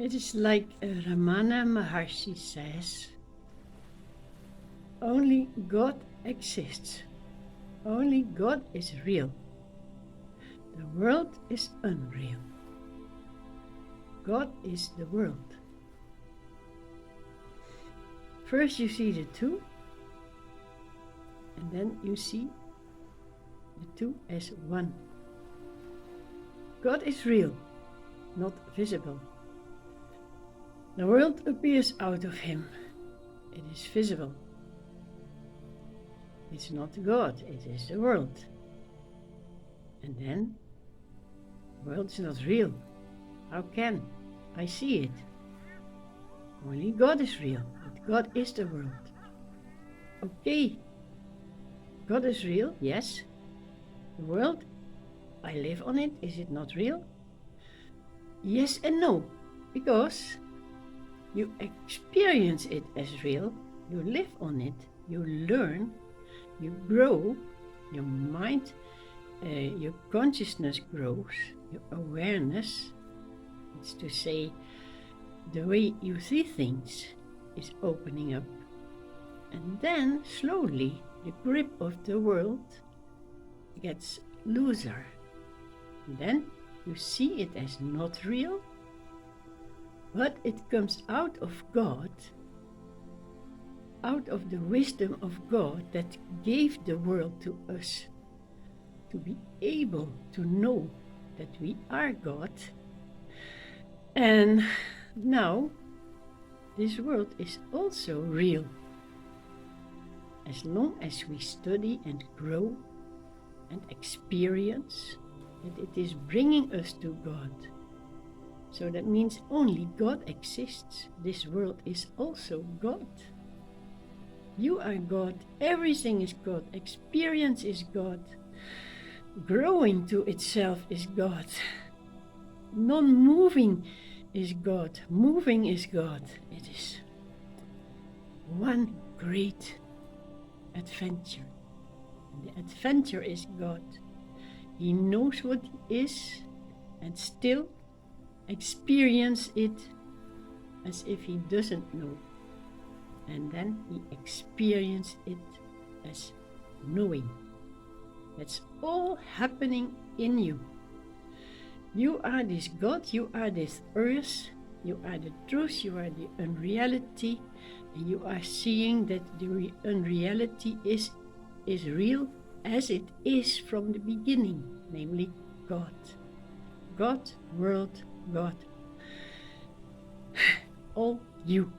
It is like Ramana Maharshi says, only God exists. Only God is real. The world is unreal. God is the world. First you see the two, and then you see the two as one. God is real, not visible. The world appears out of him. It is visible. It's not God, it is the world. And then, the world is not real. How can I see it? Only God is real, but God is the world. Okay, God is real, yes. The world, I live on it, is it not real? Yes and no, because you experience it as real, you live on it, you learn, you grow, your mind, your consciousness grows, your awareness, it's to say, the way you see things is opening up. And then slowly the grip of the world gets looser. And then you see it as not real, but it comes out of God, out of the wisdom of God that gave the world to us, to be able to know that we are God. And now this world is also real, as long as we study and grow and experience that it is bringing us to God. So that means only God exists. This world is also God. You are God, everything is God, experience is God, growing to itself is God, non-moving is God, moving is God. It is one great adventure. The adventure is God. He knows what he is and still experience it as if he doesn't know. And then he experiences it as knowing. That's all happening in you. You are this God, you are this earth, you are the truth, you are the unreality, and you are seeing that the unreality is real as it is from the beginning, namely God. God, world, God. All you.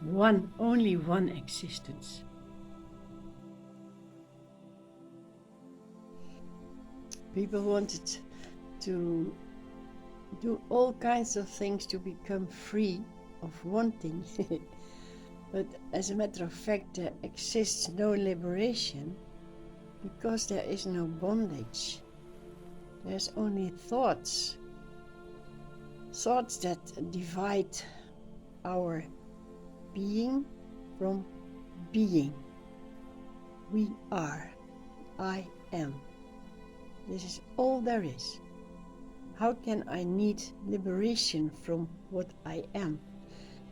One, only one existence. People wanted to do all kinds of things to become free of wanting. But as a matter of fact, there exists no liberation because there is no bondage. There's only thoughts. Thoughts that divide our being from being. We are. I am. This is all there is. How can I need liberation from what I am?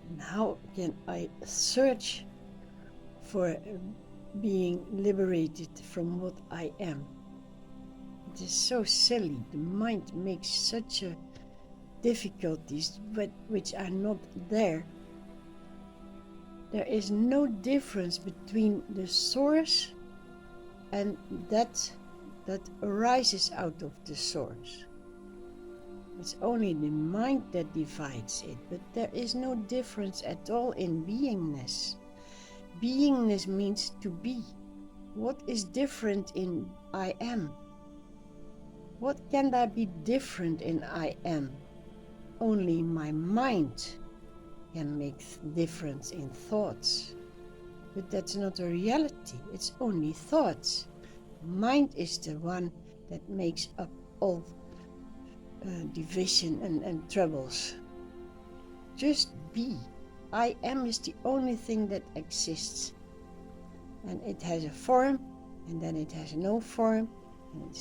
And how can I search for being liberated from what I am? It is so silly. The mind makes such a difficulties but which are not there. There is no difference between the source and that arises out of the source. It's only the mind that divides it, but there is no difference at all in beingness. Beingness means to be. What is different in I am? What can there be different in I am? Only my mind can make difference in thoughts. But that's not a reality, it's only thoughts. Mind is the one that makes up all division and troubles. Just be. I am is the only thing that exists. And it has a form, and then it has no form, and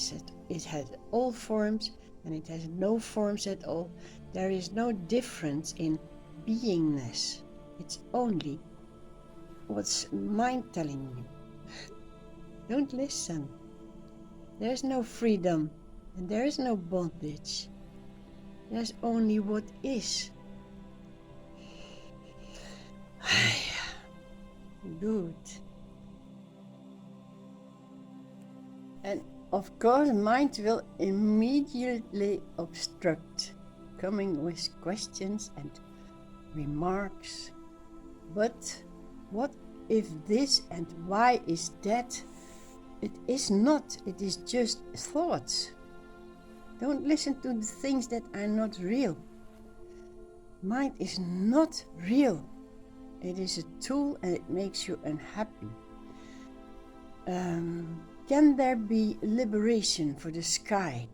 it has all forms, and it has no forms at all. There is no difference in beingness. It's only what's mind telling you. Don't listen. There's no freedom and there is no bondage. There's only what is. Good. And of course, mind will immediately obstruct, coming with questions and remarks. But what if this and why is that? It is not, it is just thoughts. Don't listen to the things that are not real. Mind is not real. It is a tool and it makes you unhappy. Can there be liberation for the sky?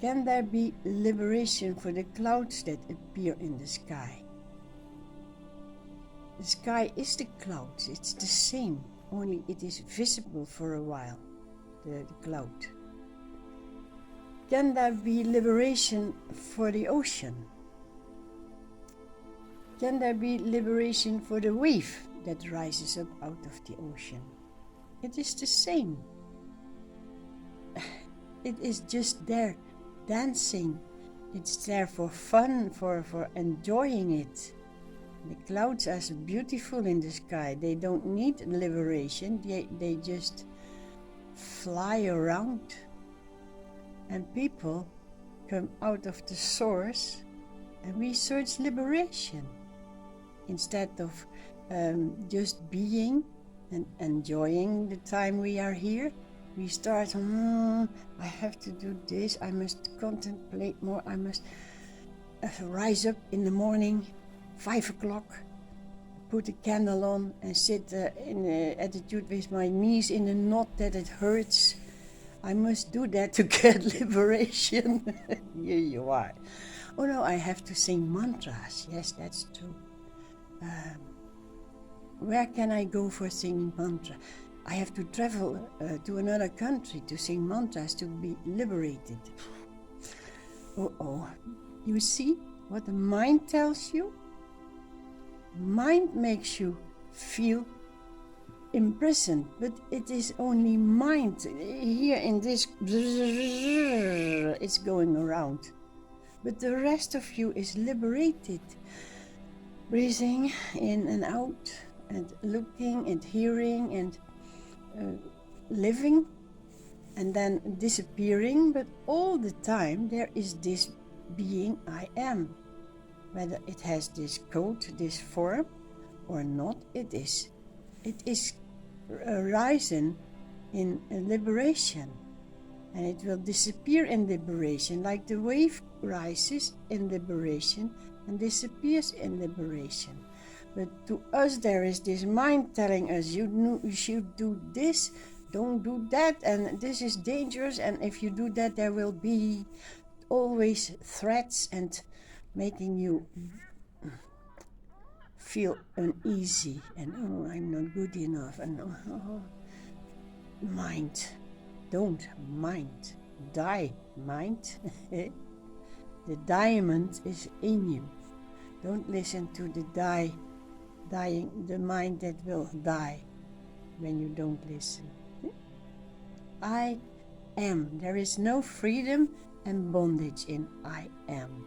Can there be liberation for the clouds that appear in the sky? The sky is the clouds, it's the same, only it is visible for a while, the cloud. Can there be liberation for the ocean? Can there be liberation for the wave that rises up out of the ocean? It is the same. It is just there, dancing. It's there for fun, for enjoying it. The clouds are so beautiful in the sky. They don't need liberation. They just fly around. And people come out of the source and we search liberation. Instead of just being and enjoying the time we are here, we start, I have to do this, I must contemplate more, I must rise up in the morning, 5 o'clock, put a candle on and sit in an attitude with my knees in a knot that it hurts. I must do that to get liberation. Here you are. Oh no, I have to sing mantras. Yes, that's true. Where can I go for singing mantra? I have to travel to another country to sing mantras to be liberated. You see what the mind tells you? Mind makes you feel imprisoned, but it is only mind. Here in this, it's going around. But the rest of you is liberated. Breathing in and out, and looking and hearing and living, and then disappearing. But all the time there is this being I am. Whether it has this code, this form, or not, it is rising in liberation, and it will disappear in liberation, like the wave rises in liberation and disappears in liberation. But to us there is this mind telling us, you should do this, don't do that, and this is dangerous, and if you do that there will be always threats and making you feel uneasy, and I'm not good enough, and mind, don't mind, die mind. The diamond is in you. Don't listen to the the mind that will die when you don't listen. I am. There is no freedom and bondage in I am.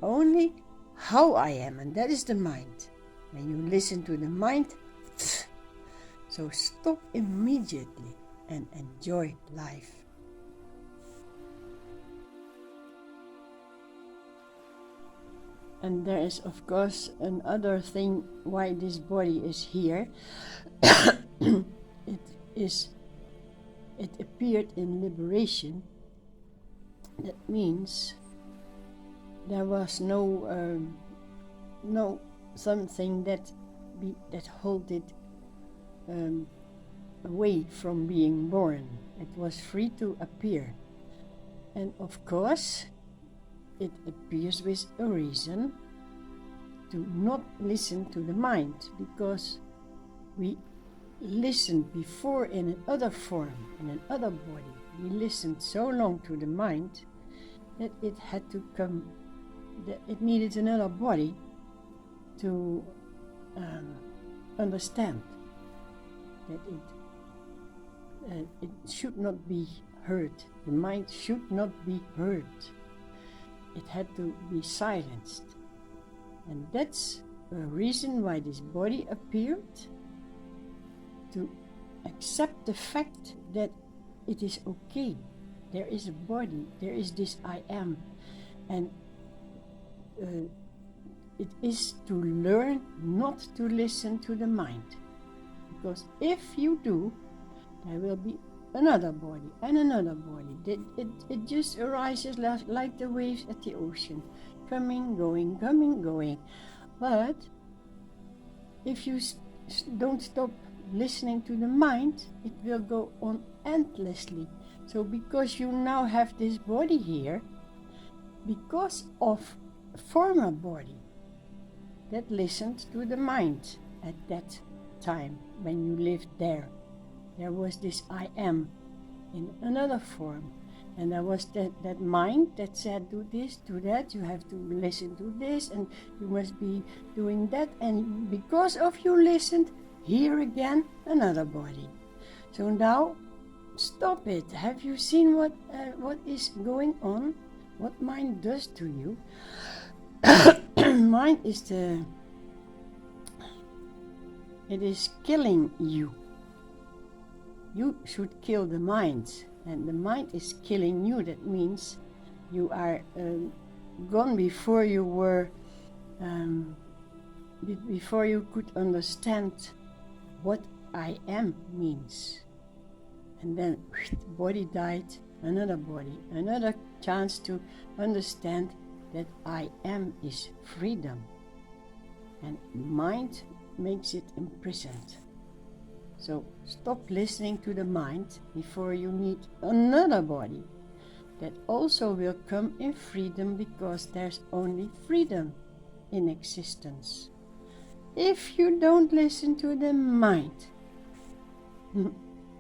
Only how I am, and that is the mind. When you listen to the mind, so stop immediately and enjoy life. And there is, of course, another thing why this body is here. It appeared in liberation. That means there was no something that hold it away from being born. It was free to appear, and of course it appears with a reason to not listen to the mind, because we listened before in another form, in another body. We listened so long to the mind that it had to come, that it needed another body to understand that it should not be heard. The mind should not be heard. It had to be silenced. And that's a reason why this body appeared, to accept the fact that it is okay. There is a body, there is this I am. And it is to learn not to listen to the mind. Because if you do, there will be another body and another body. It just arises like the waves at the ocean, coming, going. But if you don't stop listening to the mind, it will go on endlessly. So because you now have this body here, because of a former body that listened to the mind at that time when you lived there, there was this I am in another form. And there was that mind that said, do this, do that, you have to listen to this, and you must be doing that. And because of you listened, here again, another body. So now, stop it. Have you seen what is going on? What mind does to you? Mind is it is killing you. You should kill the mind, and the mind is killing you. That means you are gone before you were, before you could understand what I am means. And then body died, another body, another chance to understand that I am is freedom. And mind makes it imprisoned. So stop listening to the mind before you need another body that also will come in freedom, because there's only freedom in existence. If you don't listen to the mind,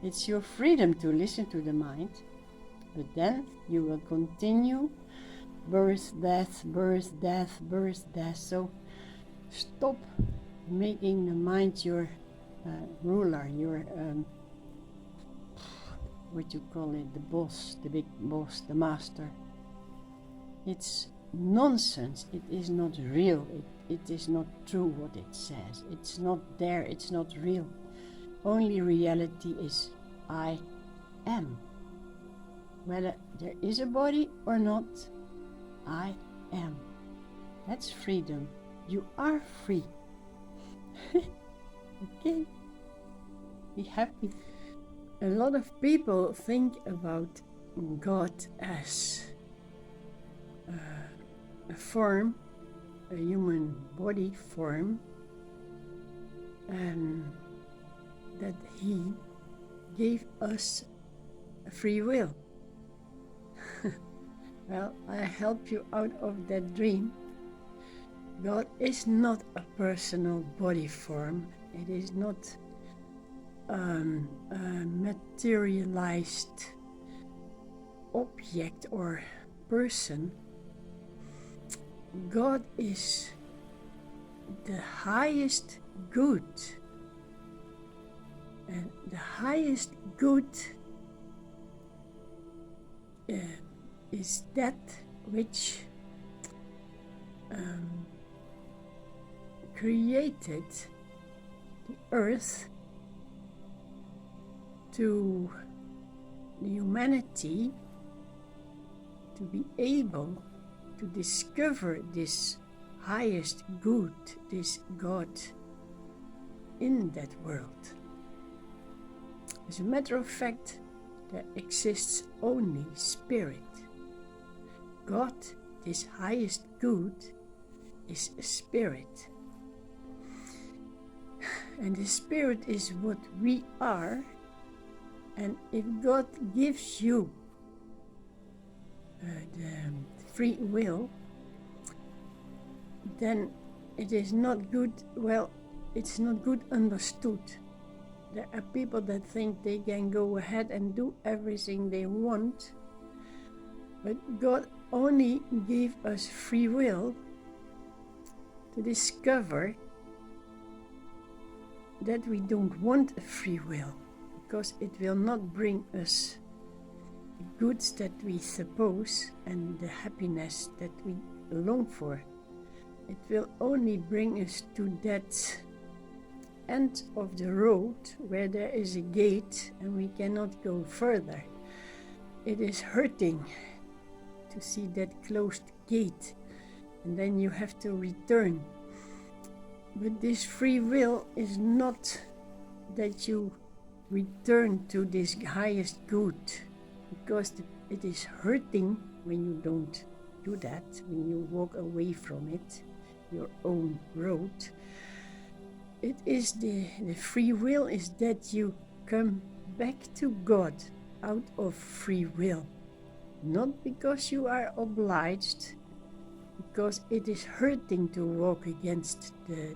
it's your freedom to listen to the mind, but then you will continue birth, death, birth, death, birth, death. So stop making the mind your ruler, your what you call it, the boss, the big boss, the master. It's nonsense. It is not real. It is not true what it says. It's not there. It's not real. Only reality is I am. Whether there is a body or not, I am. That's freedom. You are free. Okay? Be happy. A lot of people think about God as a form, a human body form, and that He gave us a free will. Well, I help you out of that dream. God is not a personal body form. It is not a materialized object or person. God is the highest good. And the highest good is that which created the earth to the humanity to be able to discover this highest good, this God in that world. As a matter of fact, there exists only spirit. God, this highest good, is a spirit. And the spirit is what we are. And if God gives you the free will, then it is not good, well, it's not good understood. There are people that think they can go ahead and do everything they want, but God only gave us free will to discover that we don't want a free will, because it will not bring us the goods that we suppose and the happiness that we long for. It will only bring us to that end of the road where there is a gate and we cannot go further. It is hurting to see that closed gate, and then you have to return. But this free will is not that you return to this highest good, because it is hurting when you don't do that, when you walk away from it, your own road. It is the free will is that you come back to God out of free will, not because you are obliged, because it is hurting to walk against the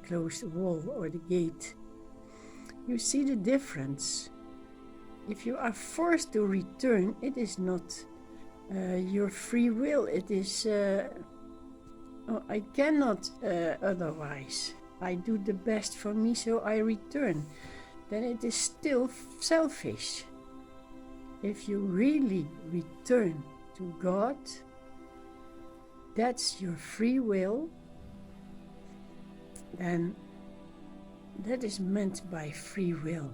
closed wall or the gate. You see the difference. If you are forced to return, it is not your free will. It is, I cannot otherwise. I do the best for me, so I return. Then it is still selfish. If you really return to God, that's your free will, then that is meant by free will.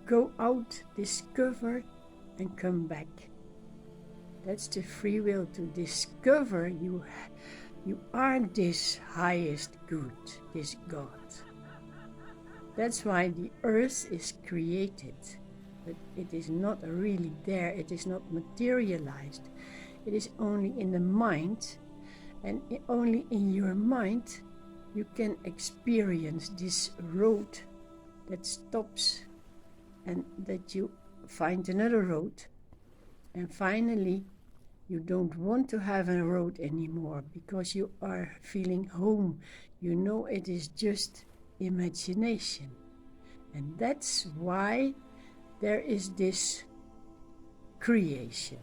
Go out, discover, and come back. That's the free will, to discover you are this highest good, this God. That's why the earth is created, but it is not really there, it is not materialized. It is only in the mind, and only in your mind you can experience this road that stops and that you find another road, and finally you don't want to have a road anymore because you are feeling home. You know it is just imagination. And that's why there is this creation,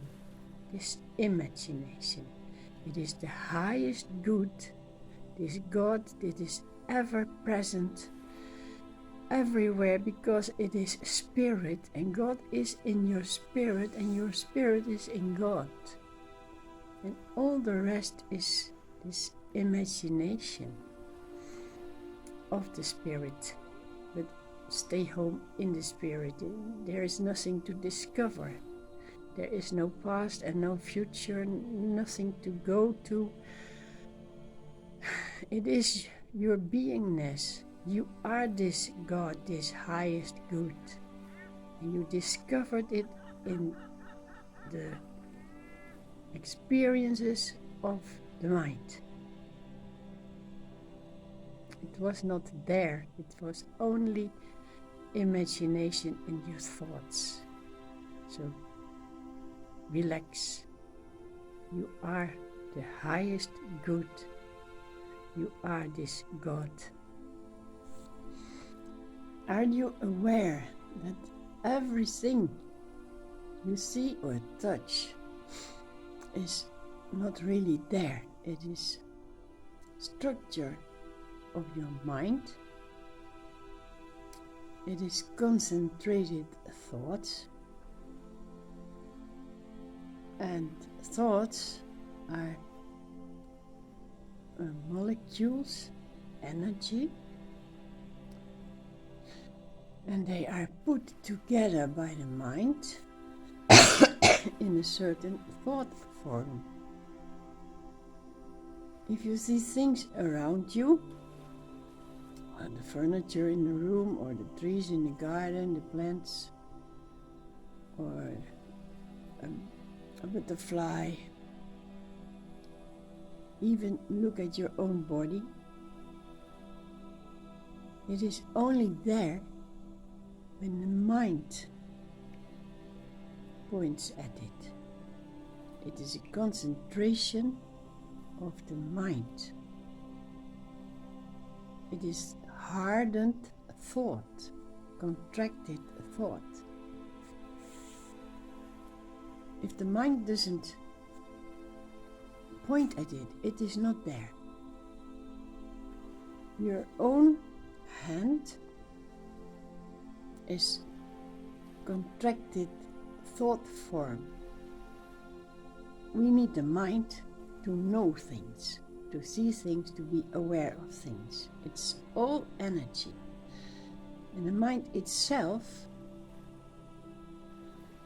this imagination. It is the highest good, this God that is ever present everywhere, because it is spirit, and God is in your spirit, and your spirit is in God. And all the rest is this imagination of the spirit. But stay home in the spirit. There is nothing to discover. There is no past and no future, nothing to go to. It is your beingness. You are this God, this highest good. And you discovered it in the experiences of the mind. It was not there, it was only imagination in your thoughts. So relax. You are the highest good. You are this God. Are you aware that everything you see or touch is not really there? It is structure of your mind. It is concentrated thoughts, and thoughts are molecules, energy, and they are put together by the mind in a certain thought form. If you see things around you, the furniture in the room, or the trees in the garden, the plants, or a butterfly, even look at your own body, it is only there when the mind points at it. It is a concentration of the mind. It is hardened thought, contracted thought. If the mind doesn't point at it, it is not there. Your own hand is contracted thought form. We need the mind to know things, to see things, to be aware of things. It's all energy. And the mind itself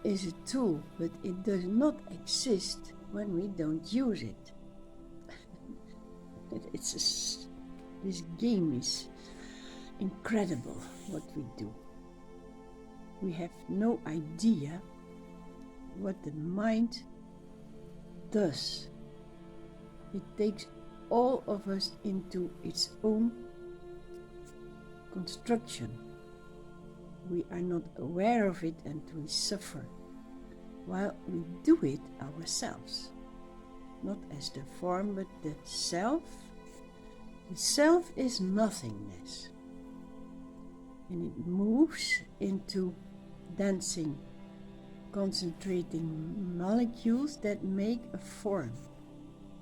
is a tool, but it does not exist when we don't use it. This game is incredible what we do. We have no idea what the mind does. It takes all of us into its own construction. We are not aware of it and we suffer while we do it ourselves. Not as the form, but the self. The self is nothingness. And it moves into dancing, concentrating molecules that make a form.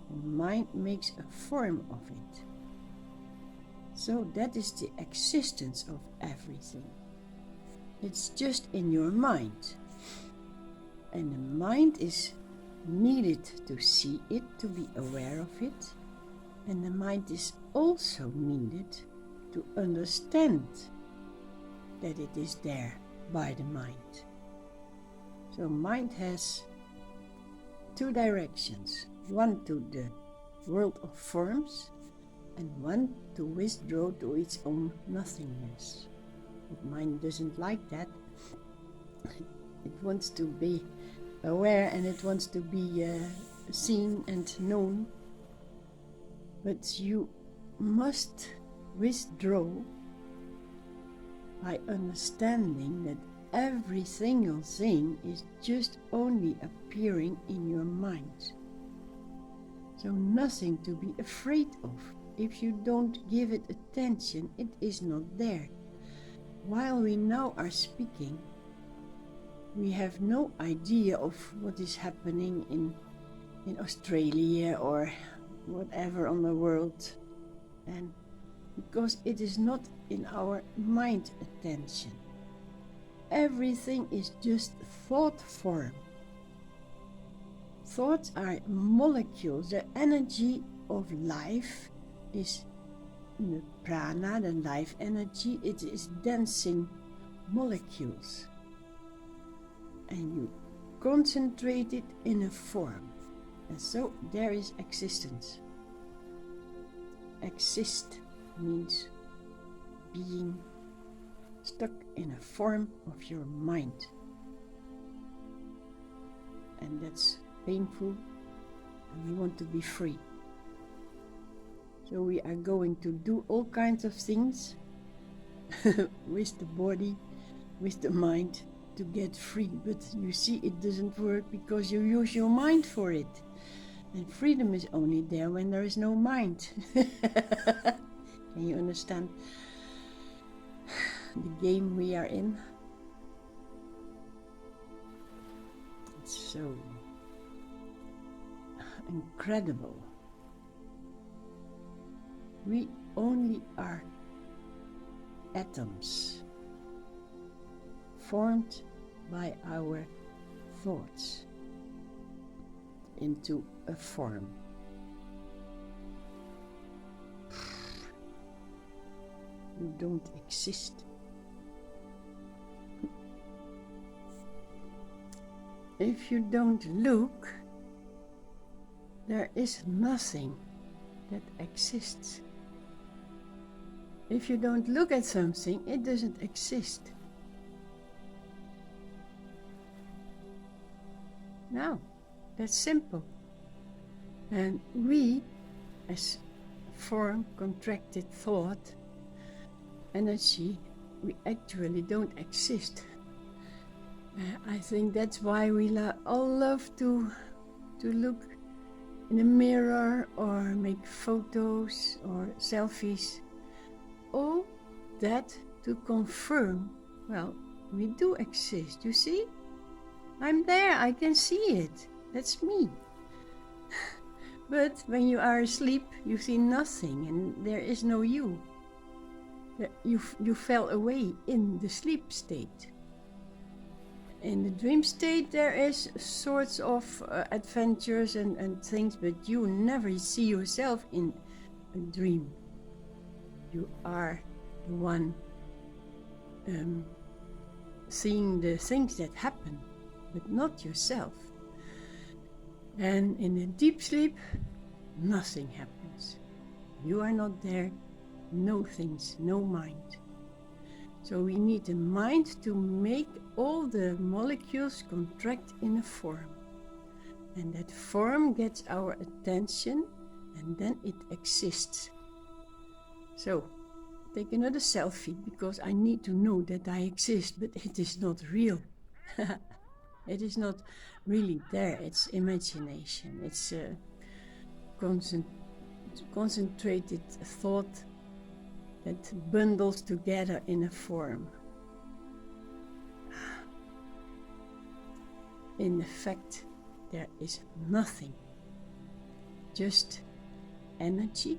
And mind makes a form of it. So that is the existence of everything. It's just in your mind. And the mind is needed to see it, to be aware of it. And the mind is also needed to understand that it is there by the mind. So mind has two directions. One to the world of forms and one to withdraw to its own nothingness. But mind doesn't like that. It wants to be aware and it wants to be seen and known. But you must withdraw by understanding that every single thing is just only appearing in your mind. So nothing to be afraid of. If you don't give it attention, it is not there. While we now are speaking, we have no idea of what is happening in Australia or whatever on the world. And because it is not in our mind attention. Everything is just thought form. Thoughts are molecules. The energy of life is the prana, the life energy. It is dancing molecules. And you concentrate it in a form. And so there is existence. Exist means being stuck in a form of your mind. And that's painful, and we want to be free. So we are going to do all kinds of things with the body, with the mind, to get free. But you see, it doesn't work because you use your mind for it. And freedom is only there when there is no mind. Can you understand the game we are in? It's so incredible. We only are atoms formed by our thoughts into a form. You don't exist. If you don't look, there is nothing that exists. If you don't look at something, it doesn't exist. Now, that's simple. And we, as form, contracted thought, energy, we actually don't exist. I think that's why we all love to look in a mirror or make photos or selfies. All that to confirm, well, we do exist, you see? I'm there, I can see it. That's me. But when you are asleep, you see nothing and there is no you. You fell away in the sleep state. In the dream state, there is sorts of adventures and things, but you never see yourself in a dream. You are the one seeing the things that happen, but not yourself. And in a deep sleep, nothing happens. You are not there, no things, no mind. So we need a mind to make all the molecules contract in a form. And that form gets our attention and then it exists. So, take another selfie because I need to know that I exist, but it is not real. It is not really there, it's imagination. It's a concentrated thought that bundles together in a form. In effect, there is nothing, just energy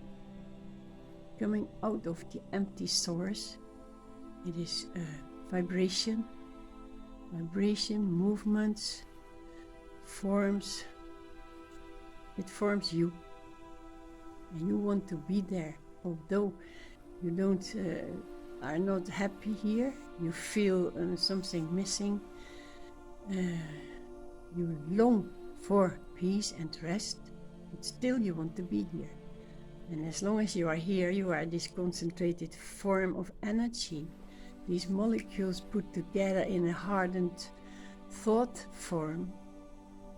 coming out of the empty source. It is vibration, movements, forms. It forms you, and you want to be there, although you are not happy here. You feel something missing. You long for peace and rest, but still you want to be here. And as long as you are here, you are this concentrated form of energy. These molecules put together in a hardened thought form.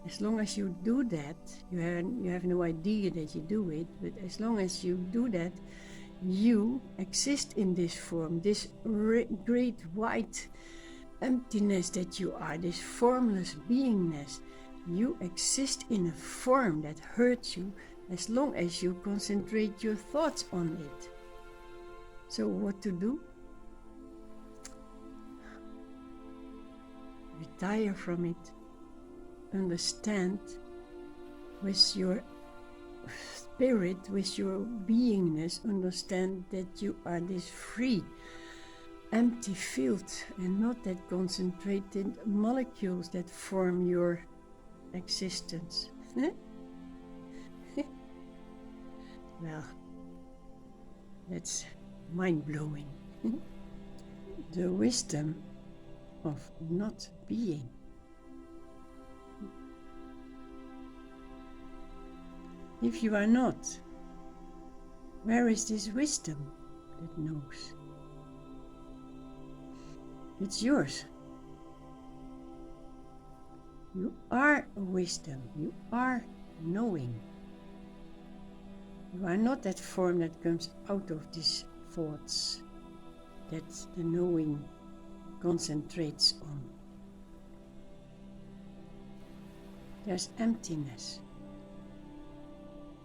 As long as you do that, you have no idea that you do it, but as long as you do that, you exist in this form, this great white emptiness that you are, this formless beingness. You exist in a form that hurts you as long as you concentrate your thoughts on it. So what to do? Retire from it. Understand with your spirit, with your beingness, understand that you are this free, empty field and not that concentrated molecules that form your existence. Well, that's mind-blowing. The wisdom of not being. If you are not, where is this wisdom that knows? It's yours. You are wisdom. You are knowing. You are not that form that comes out of these thoughts that the knowing concentrates on. There's emptiness.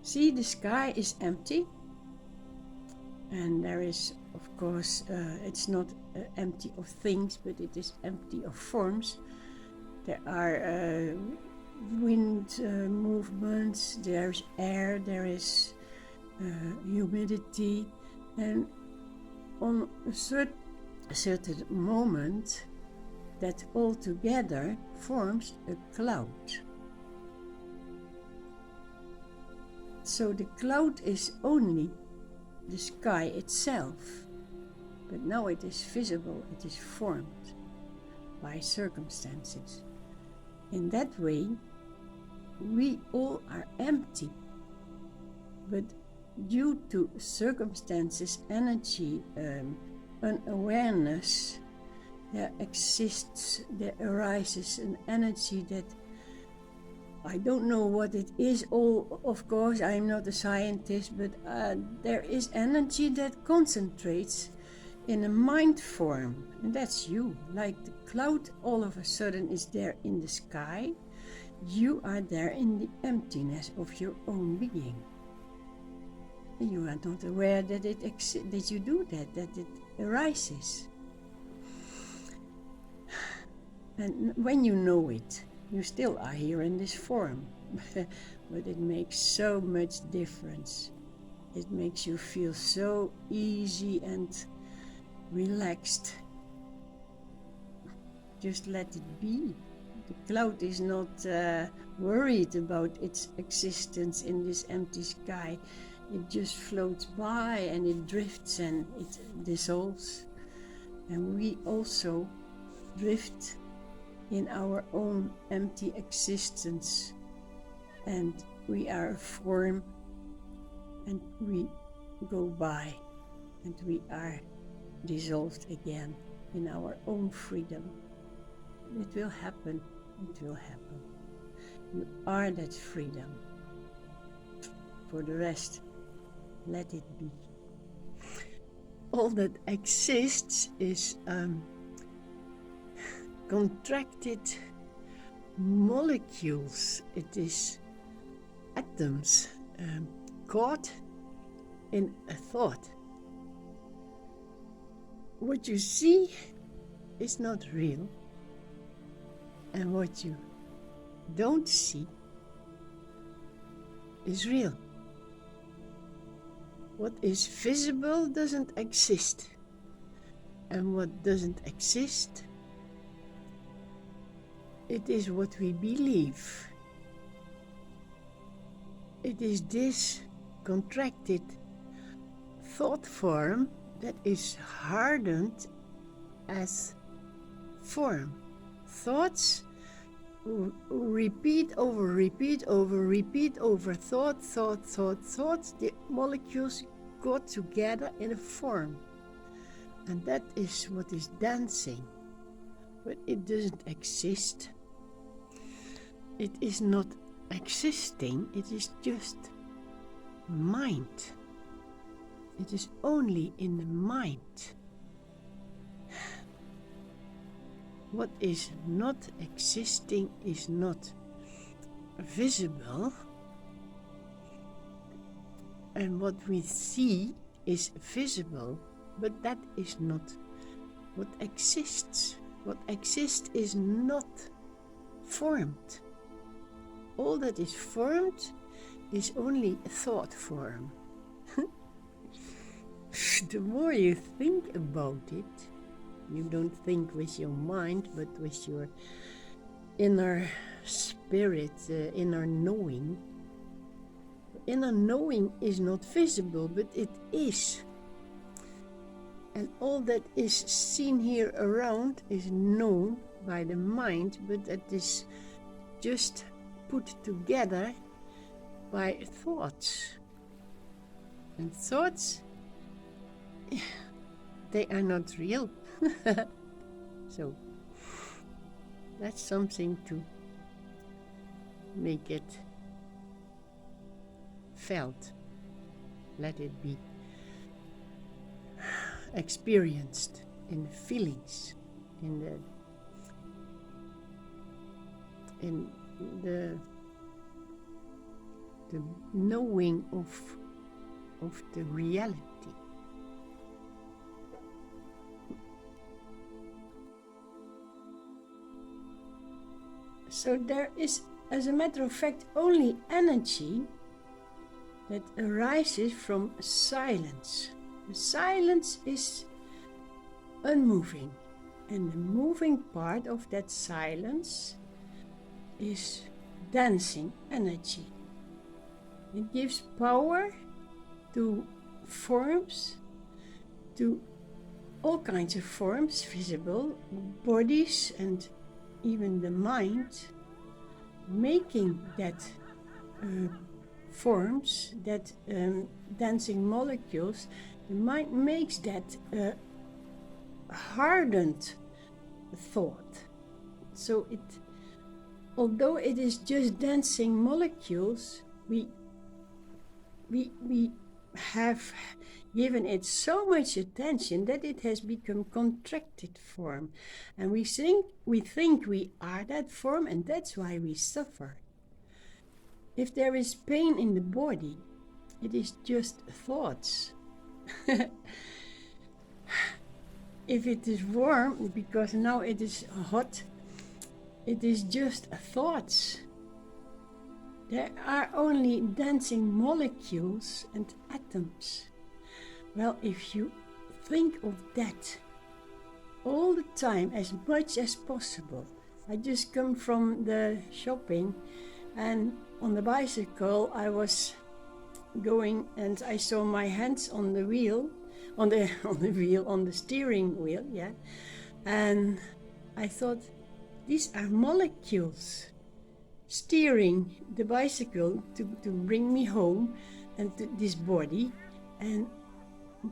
See, the sky is empty, and there is, of course, it's not empty of things, but it is empty of forms. There are wind movements, there's air, there is humidity, and on a certain moment, that all together forms a cloud. So the cloud is only the sky itself, but now it is visible, it is formed by circumstances. In that way, we all are empty, but due to circumstances, energy, unawareness, there arises an energy that I don't know what it is. All, of course, I'm not a scientist, but there is energy that concentrates in a mind form, and that's you. Like the cloud all of a sudden is there in the sky, you are there in the emptiness of your own being. And you are not aware that that you do that it arises. And when you know it, you still are here in this form. but it makes so much difference. It makes you feel so easy and relaxed. Just let it be. The cloud is not worried about its existence in this empty sky. It just floats by and it drifts and it dissolves. And we also drift in our own empty existence. And we are a form and we go by and we are dissolved again in our own freedom. It will happen. It will happen. You are that freedom. For the rest, let it be. All that exists is contracted molecules. It is atoms caught in a thought. What you see is not real. And what you don't see is real. What is visible doesn't exist. And what doesn't exist, it is what we believe. It is this contracted thought form that is hardened as form. Thoughts repeat over thought. The molecules got together in a form. And that is what is dancing. But it doesn't exist. It is not existing, it is just mind. It is only in the mind. What is not existing is not visible, and what we see is visible, but that is not what exists. What exists is not formed. All that is formed is only thought form. The more you think about it, you don't think with your mind, but with your inner spirit, inner knowing. Inner knowing is not visible, but it is. And all that is seen here around is known by the mind, but that is just put together by thoughts. And thoughts, they are not real. So that's something to make it felt. Let it be experienced in feelings, in the knowing of the reality. So there is, as a matter of fact, only energy that arises from silence. The silence is unmoving, and the moving part of that silence is dancing energy. It gives power to forms, to all kinds of forms, visible bodies and even the mind, making that forms, that dancing molecules. The mind makes that hardened thought. So it, although it is just dancing molecules, we have given it so much attention that it has become contracted form, and we think we are that form, and that's why we suffer. If there is pain in the body, it is just thoughts. If it is warm, because now it is hot, it is just thoughts. there are only dancing molecules and atoms. Well, if you think of that all the time, as much as possible. I just come from the shopping, and on the bicycle I was going and I saw my hands on the wheel, on the steering wheel, yeah. And I thought, these are molecules steering the bicycle to bring me home and to this body. And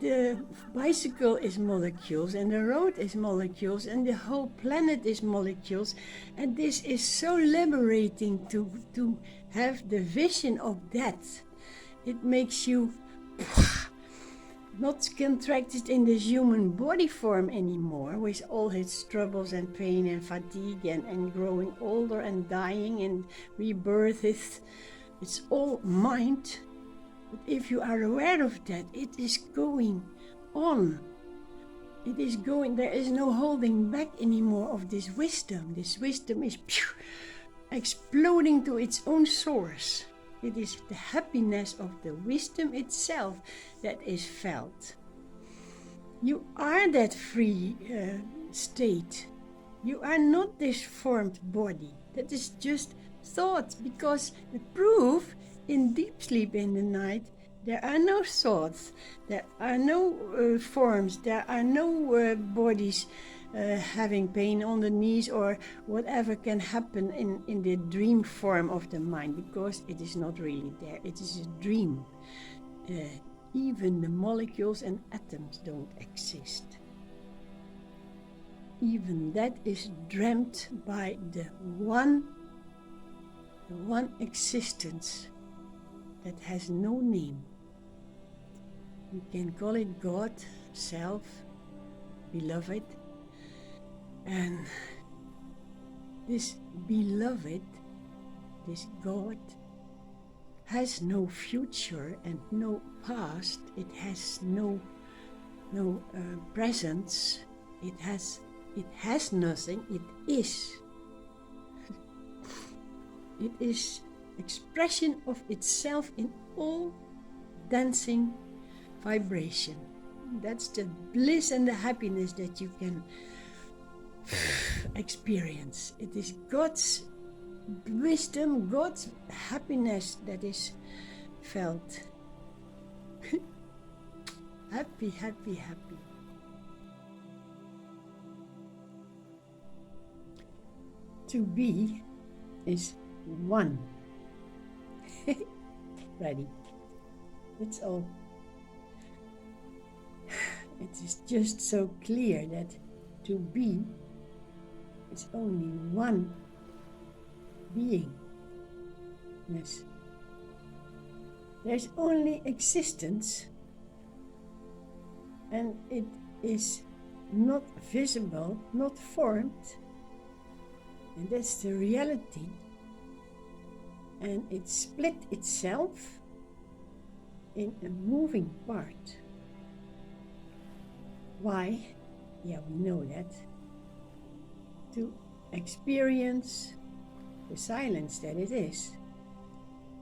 the bicycle is molecules, and the road is molecules, and the whole planet is molecules. And this is so liberating to have the vision of that. It makes you not contracted in this human body form anymore, with all its troubles and pain and fatigue and growing older and dying and rebirth. It's all mind. But if you are aware of that, it is going on. It is going, there is no holding back anymore of this wisdom. This wisdom is exploding to its own source. It is the happiness of the wisdom itself that is felt. You are that free state. You are not this formed body. That is just thought, because the proof in deep sleep in the night, there are no thoughts, there are no forms, there are no bodies having pain on the knees or whatever can happen in the dream form of the mind, because it is not really there. It is a dream. Even the molecules and atoms don't exist. Even that is dreamt by the one existence that has no name. You can call it God, self, beloved. And this beloved, this God, has no future and no past. It has no presence. It has nothing. It is. It is expression of itself in all dancing vibration. That's the bliss and the happiness that you can experience. It is God's wisdom, God's happiness that is felt. Happy, happy, happy. To be is one. Ready. That's all. It is just so clear that to be is only one beingness. There's only existence, and it is not visible, not formed, and that's the reality. And it split itself in a moving part. Why? Yeah, we know that. To experience the silence that it is.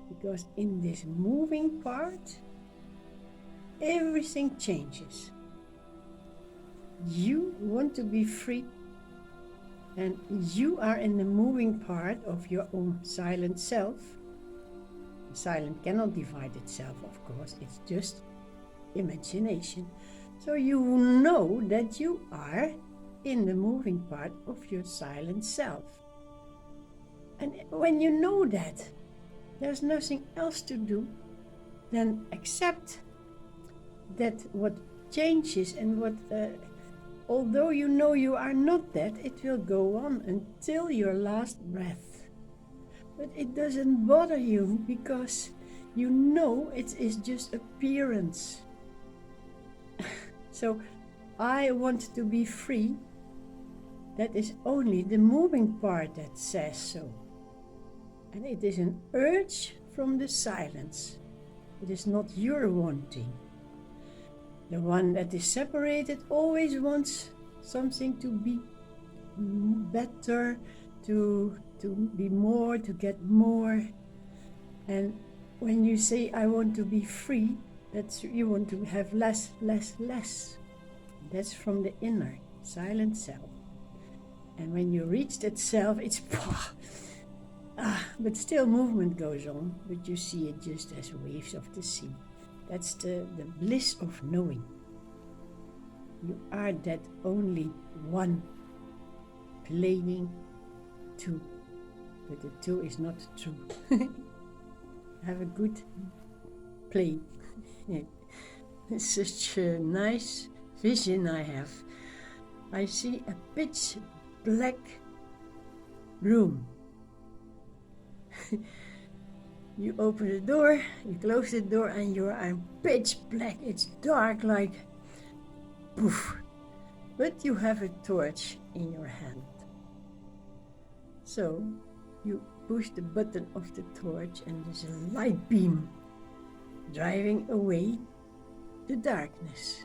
Because in this moving part, everything changes. You want to be free, and you are in the moving part of your own silent self. Silent cannot divide itself, of course, it's just imagination. So you know that you are in the moving part of your silent self. And when you know that, there's nothing else to do than accept that what changes and what, although you know you are not that, it will go on until your last breath. But it doesn't bother you, because you know it is just appearance. So I want to be free. That is only the moving part that says so. And it is an urge from the silence. It is not your wanting. The one that is separated always wants something to be better, to be more, to get more. And when you say, I want to be free, that's you want to have less, less, less. That's from the inner, silent self. And when you reach that self, it's but still movement goes on, but you see it just as waves of the sea. That's the bliss of knowing. You are that only one playing two, but the two is not true. Have a good play. It's such a nice vision I have. I see a pitch black room. You open the door, you close the door, and you are pitch black. It's dark like poof. But you have a torch in your hand. So you push the button of the torch and there's a light beam driving away the darkness.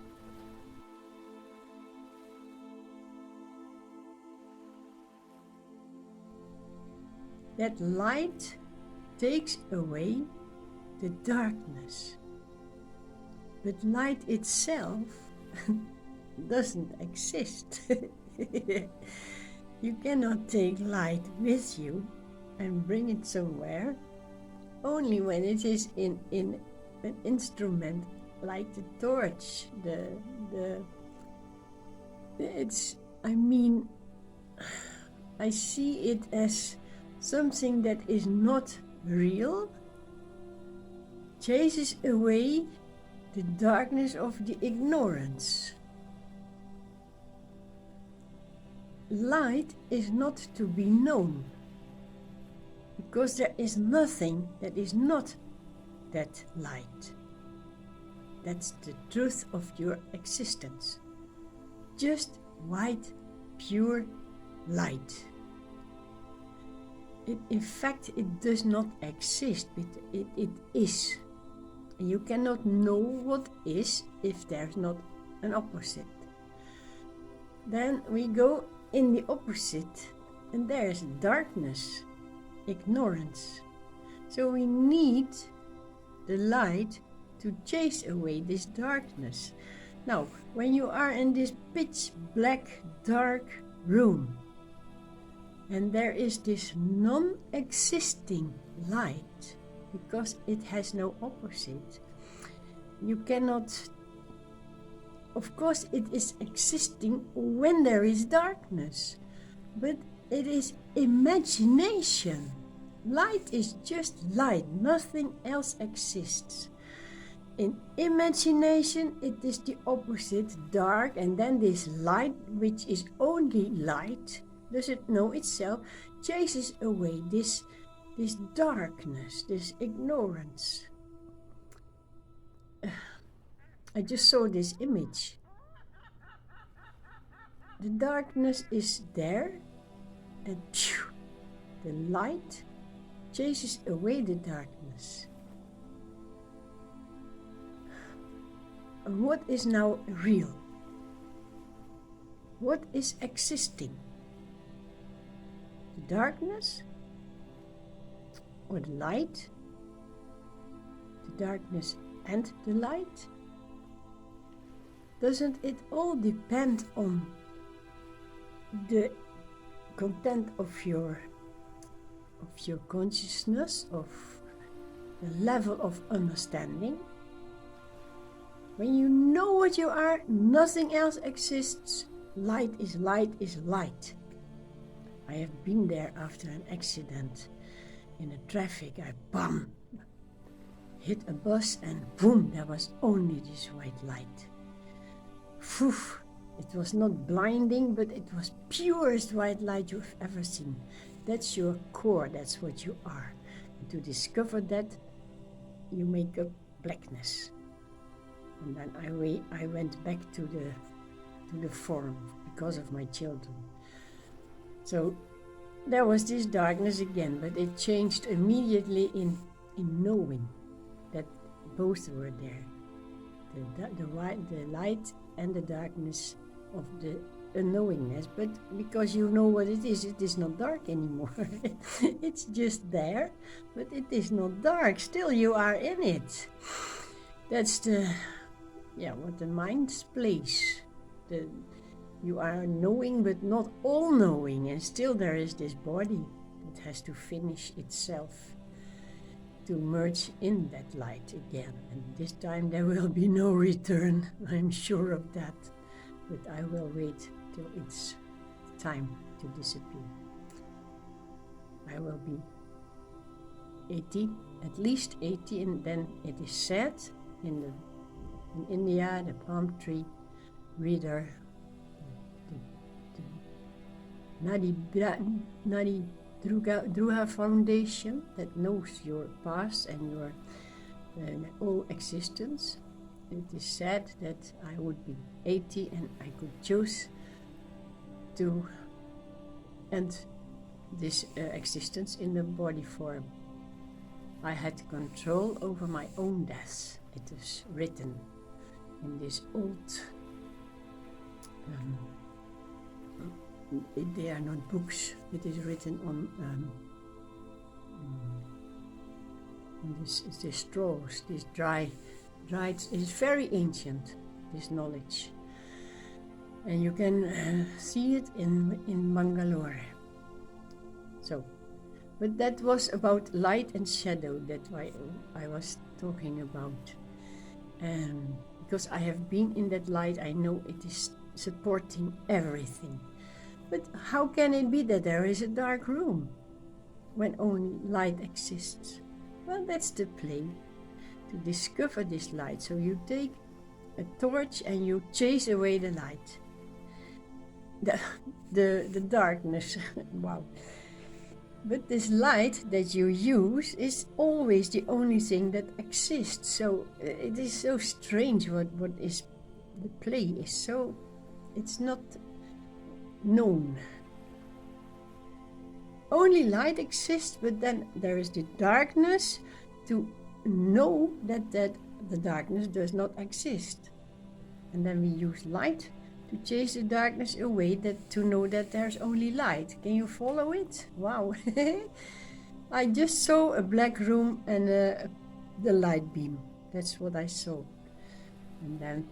That light takes away the darkness. But light itself doesn't exist. You cannot take light with you and bring it somewhere, only when it is in an instrument like the torch. I see it as something that is not real, chases away the darkness of the ignorance. Light is not to be known, because there is nothing that is not that light. That's the truth of your existence. Just white, pure light. In fact, it does not exist, but it is. And you cannot know what is if there's not an opposite. Then we go in the opposite, and there's darkness, ignorance. So we need the light to chase away this darkness. Now, when you are in this pitch black, dark room, and there is this non-existing light, because it has no opposite, you cannot. Of course, it is existing when there is darkness, but it is imagination. Light is just light, nothing else exists. In imagination, it is the opposite, dark, and then this light, which is only light, doesn't know itself, chases away this darkness, this ignorance. I just saw this image. The darkness is there, and the light chases away the darkness. And what is now real? What is existing? The darkness or the light? The darkness and the light? Doesn't it all depend on the content of your consciousness, of the level of understanding? When you know what you are, nothing else exists. Light is light is light. I have been there after an accident in the traffic. I hit a bus and boom, there was only this white light. Phew, it was not blinding, but it was purest white light you've ever seen. That's your core, that's what you are. And to discover that, you make up blackness. And then I went back to the farm because of my children. So there was this darkness again, but it changed immediately in knowing that both were there. The light and the darkness of the a knowingness, but because you know what it is not dark anymore. It's just there, but it is not dark. Still you are in it. That's what the mind plays. You are knowing but not all knowing, and still there is this body that has to finish itself to merge in that light again. And this time there will be no return, I'm sure of that. But I will wait till it's time to disappear. I will be 80, at least 80, and then it is said in India, the palm tree reader, Nadi Druha Foundation, that knows your past and your all existence. It is said that I would be 80 and I could choose to end this existence in the body form. I had control over my own death. It is written in this old, they are not books, it is written on this straws, this dried, it's very ancient, this knowledge. And you can see it in Bangalore. So, but that was about light and shadow, that I was talking about. And because I have been in that light, I know it is supporting everything. But how can it be that there is a dark room when only light exists? Well, that's the play, to discover this light. So you take a torch and you chase away the light. The darkness, wow. But this light that you use is always the only thing that exists. So it is so strange what is the play is so, it's not known. Only light exists, but then there is the darkness to know that the darkness does not exist. And then we use light to chase the darkness away, that to know that there's only light. Can you follow it? Wow. I just saw a black room and the light beam. That's what I saw. And then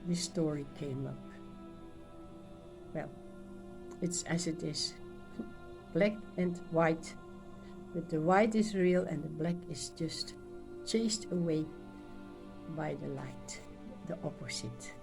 this story came up. Well, it's as it is, black and white, but the white is real and the black is just chased away by the light, the opposite.